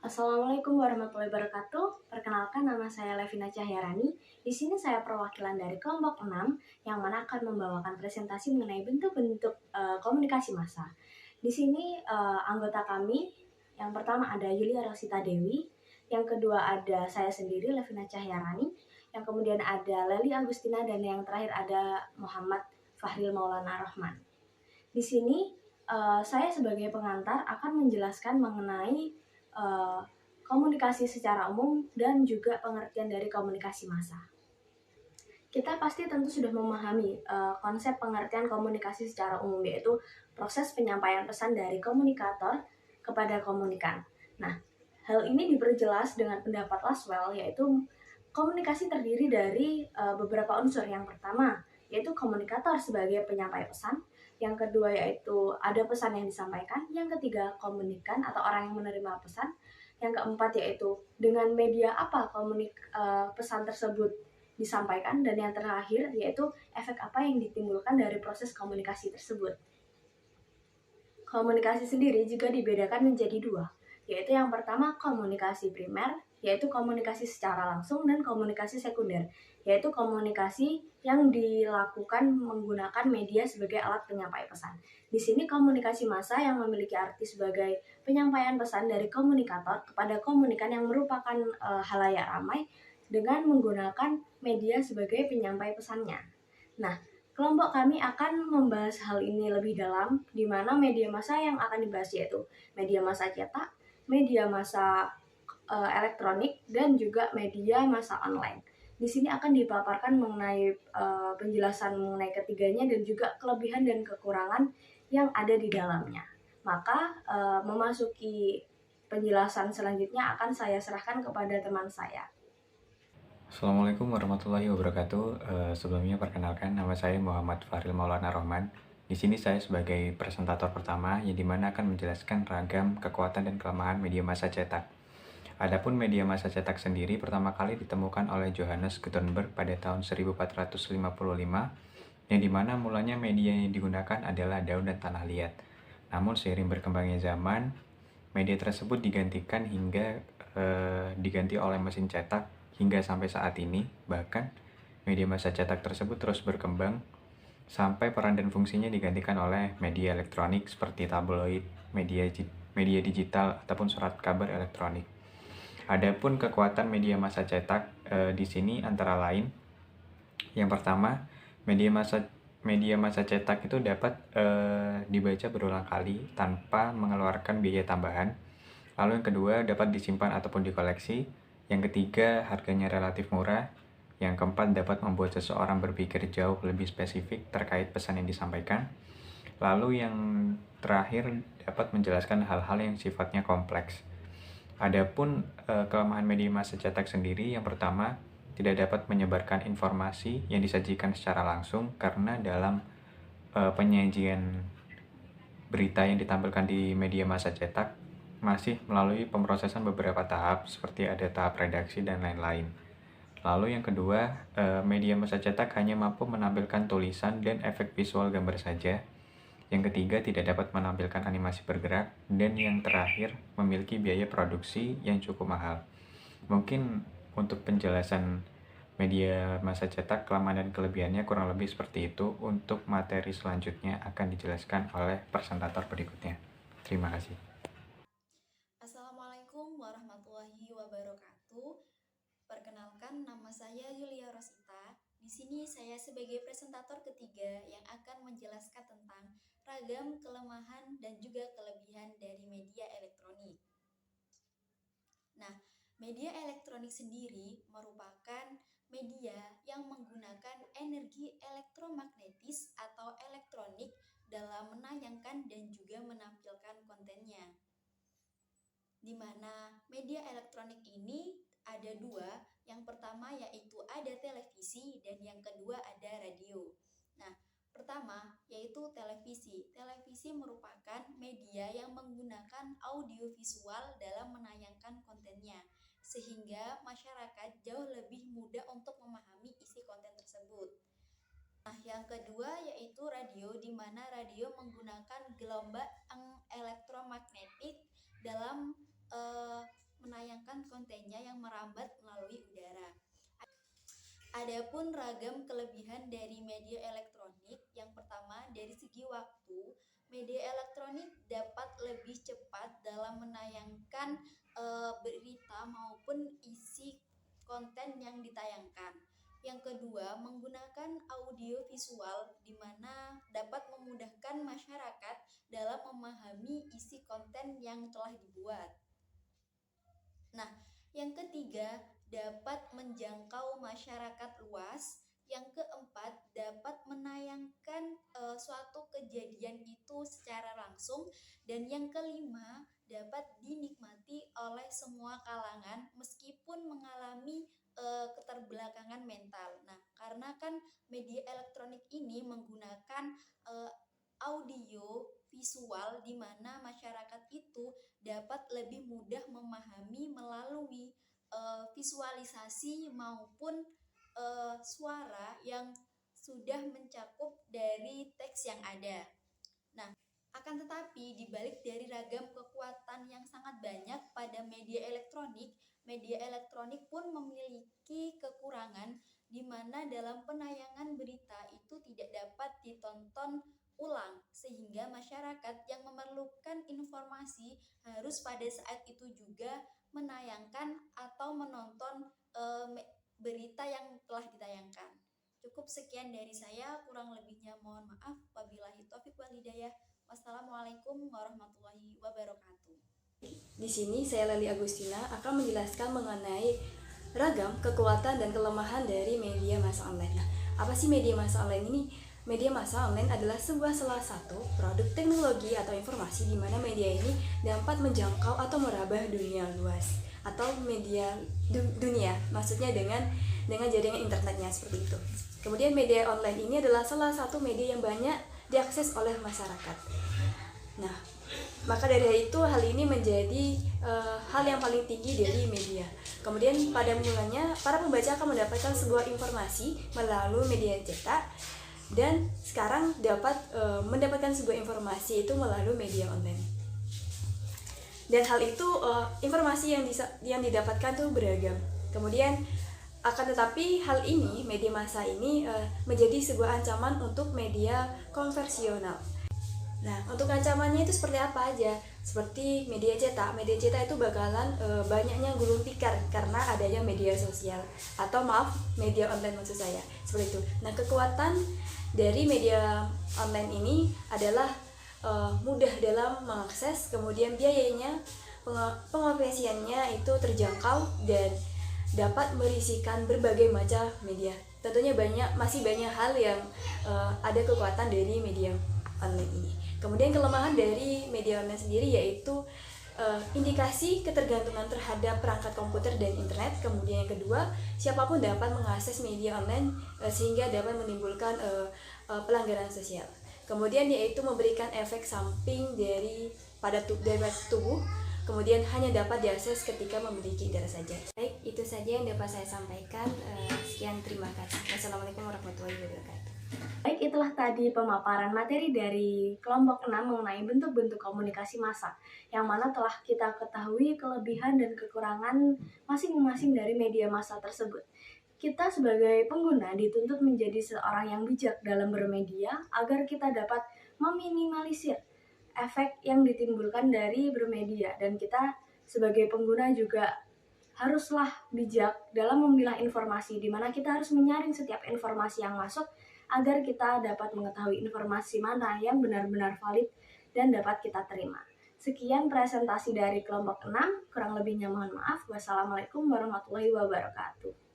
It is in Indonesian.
Assalamualaikum warahmatullahi wabarakatuh. Perkenalkan, nama saya Levina Cahyarani. Di sini saya perwakilan dari kelompok 6 yang mana akan membawakan presentasi mengenai bentuk-bentuk komunikasi massa. Di sini anggota kami yang pertama ada Yulia Rosita Dewi, yang kedua ada saya sendiri Levina Cahyarani, yang kemudian ada Leli Agustina, dan yang terakhir ada Muhammad Fahril Maulana Rahman. Di sini saya sebagai pengantar akan menjelaskan mengenai komunikasi secara umum dan juga pengertian dari komunikasi massa. Kita pasti tentu sudah memahami konsep pengertian komunikasi secara umum, yaitu proses penyampaian pesan dari komunikator kepada komunikan. Nah, hal ini diperjelas dengan pendapat Laswell, yaitu komunikasi terdiri dari beberapa unsur. Yang pertama yaitu komunikator sebagai penyampai pesan, yang kedua yaitu ada pesan yang disampaikan, yang ketiga komunikan atau orang yang menerima pesan, yang keempat yaitu dengan media apa pesan tersebut disampaikan, dan yang terakhir yaitu efek apa yang ditimbulkan dari proses komunikasi tersebut. Komunikasi sendiri juga dibedakan menjadi dua, yaitu yang pertama komunikasi primer, yaitu komunikasi secara langsung, dan komunikasi sekunder, yaitu komunikasi yang dilakukan menggunakan media sebagai alat penyampai pesan. Di sini komunikasi massa yang memiliki arti sebagai penyampaian pesan dari komunikator kepada komunikan yang merupakan halayak ramai dengan menggunakan media sebagai penyampai pesannya. Nah, kelompok kami akan membahas hal ini lebih dalam, di mana media massa yang akan dibahas yaitu media massa cetak, media massa elektronik, dan juga media massa online. Di sini akan dipaparkan mengenai penjelasan mengenai ketiganya dan juga kelebihan dan kekurangan yang ada di dalamnya. Maka memasuki penjelasan selanjutnya akan saya serahkan kepada teman saya. Assalamualaikum warahmatullahi wabarakatuh. Sebelumnya perkenalkan, nama saya Muhammad Fahril Maulana Rahman. Di sini saya sebagai presentator pertama yang dimana akan menjelaskan ragam kekuatan dan kelemahan media massa cetak. Adapun media massa cetak sendiri pertama kali ditemukan oleh Johannes Gutenberg pada tahun 1455, yang dimana mulanya media yang digunakan adalah daun dan tanah liat. Namun seiring berkembangnya zaman, media tersebut diganti oleh mesin cetak hingga sampai saat ini. Bahkan media massa cetak tersebut terus berkembang sampai peran dan fungsinya digantikan oleh media elektronik seperti tabloid, media digital ataupun surat kabar elektronik. Adapun kekuatan media massa cetak di sini antara lain, yang pertama, media massa cetak itu dapat dibaca berulang kali tanpa mengeluarkan biaya tambahan. Lalu yang kedua, dapat disimpan ataupun dikoleksi. Yang ketiga, harganya relatif murah. Yang keempat, dapat membuat seseorang berpikir jauh lebih spesifik terkait pesan yang disampaikan. Lalu yang terakhir, dapat menjelaskan hal-hal yang sifatnya kompleks. Adapun kelemahan media massa cetak sendiri, yang pertama, tidak dapat menyebarkan informasi yang disajikan secara langsung karena dalam penyajian berita yang ditampilkan di media massa cetak masih melalui pemrosesan beberapa tahap seperti ada tahap redaksi dan lain-lain. Lalu yang kedua, media massa cetak hanya mampu menampilkan tulisan dan efek visual gambar saja. Yang ketiga, tidak dapat menampilkan animasi bergerak. Dan yang terakhir, memiliki biaya produksi yang cukup mahal. Mungkin untuk penjelasan media massa cetak, kelemahan dan kelebihannya kurang lebih seperti itu. Untuk materi selanjutnya akan dijelaskan oleh presentator berikutnya. Terima kasih. Assalamualaikum warahmatullahi wabarakatuh. Perkenalkan, nama saya Yulia Rosita. Di sini saya sebagai presentator ketiga yang akan menjelaskan tentang ragam kelemahan dan juga kelebihan dari media elektronik. Nah, media elektronik sendiri merupakan media yang menggunakan energi elektromagnetis atau elektronik dalam menayangkan dan juga menampilkan kontennya. Di mana media elektronik ini ada dua. Yang pertama yaitu ada televisi dan yang kedua ada radio. Nah, pertama yaitu televisi. Televisi merupakan media yang menggunakan audiovisual dalam menayangkan kontennya, sehingga masyarakat jauh lebih mudah untuk memahami isi konten tersebut. Nah, yang kedua yaitu radio, di mana radio menggunakan gelombang elektromagnetik dalam menayangkan kontennya yang merambat melalui udara. Adapun ragam kelebihan dari media elektronik, yang pertama dari segi waktu, media elektronik dapat lebih cepat dalam menayangkan berita maupun isi konten yang ditayangkan. Yang kedua, menggunakan audio visual di mana dapat memudahkan masyarakat dalam memahami isi konten yang telah dibuat. Nah, yang ketiga, dapat menjangkau masyarakat luas. Yang keempat, dapat menayangkan suatu kejadian itu secara langsung. Dan yang kelima, dapat dinikmati oleh semua kalangan meskipun mengalami keterbelakangan mental. Nah, karena kan media elektronik ini menggunakan audio visual di mana masyarakat itu dapat lebih mudah memahami melalui visualisasi maupun suara yang sudah mencakup dari teks yang ada. Nah, akan tetapi dibalik dari ragam kekuatan yang sangat banyak pada media elektronik pun memiliki kekurangan di mana dalam penayangan berita itu tidak dapat ditonton ulang, sehingga masyarakat yang memerlukan informasi harus pada saat itu juga menayangkan atau menonton berita yang telah ditayangkan. Cukup sekian dari saya, kurang lebihnya mohon maaf. Wabillahi taufiq wal hidayah. Wassalamualaikum warahmatullahi wabarakatuh. Di sini saya Leli Agustina akan menjelaskan mengenai ragam kekuatan dan kelemahan dari media massa online. Nah, apa sih media massa online ini? Media massa online adalah salah satu produk teknologi atau informasi di mana media ini dapat menjangkau atau merambah dunia luas atau media dunia, maksudnya dengan jaringan internetnya seperti itu. Kemudian media online ini adalah salah satu media yang banyak diakses oleh masyarakat. Nah, maka dari itu hal ini menjadi hal yang paling tinggi dari media. Kemudian pada mulanya para pembaca akan mendapatkan sebuah informasi melalui media cetak, dan sekarang dapat mendapatkan sebuah informasi itu melalui media online. Dan hal itu informasi yang didapatkan tuh beragam. Kemudian akan tetapi hal ini, media massa ini menjadi sebuah ancaman untuk media konvensional. Nah, untuk ancamannya itu seperti apa aja? Seperti media cetak itu bakalan banyaknya gulung tikar karena adanya media sosial, atau media online maksud saya, seperti itu. Nah, kekuatan dari media online ini adalah mudah dalam mengakses, kemudian biayanya, pengoperasiannya itu terjangkau dan dapat merisikan berbagai macam media. Tentunya masih banyak hal yang ada kekuatan dari media online ini. Kemudian kelemahan dari media online sendiri yaitu indikasi ketergantungan terhadap perangkat komputer dan internet. Kemudian yang kedua, siapapun dapat mengakses media online sehingga dapat menimbulkan pelanggaran sosial. Kemudian yaitu memberikan efek samping pada tubuh. Kemudian hanya dapat diakses ketika memiliki internet saja. Baik, itu saja yang dapat saya sampaikan. Sekian, terima kasih. Wassalamualaikum warahmatullahi wabarakatuh. Baik, itulah tadi pemaparan materi dari kelompok 6 mengenai bentuk-bentuk komunikasi massa, yang mana telah kita ketahui kelebihan dan kekurangan masing-masing dari media massa tersebut. Kita sebagai pengguna dituntut menjadi seorang yang bijak dalam bermedia agar kita dapat meminimalisir efek yang ditimbulkan dari bermedia, dan kita sebagai pengguna juga haruslah bijak dalam memilah informasi, di mana kita harus menyaring setiap informasi yang masuk agar kita dapat mengetahui informasi mana yang benar-benar valid dan dapat kita terima. Sekian presentasi dari kelompok 6, kurang lebihnya mohon maaf. Wassalamualaikum warahmatullahi wabarakatuh.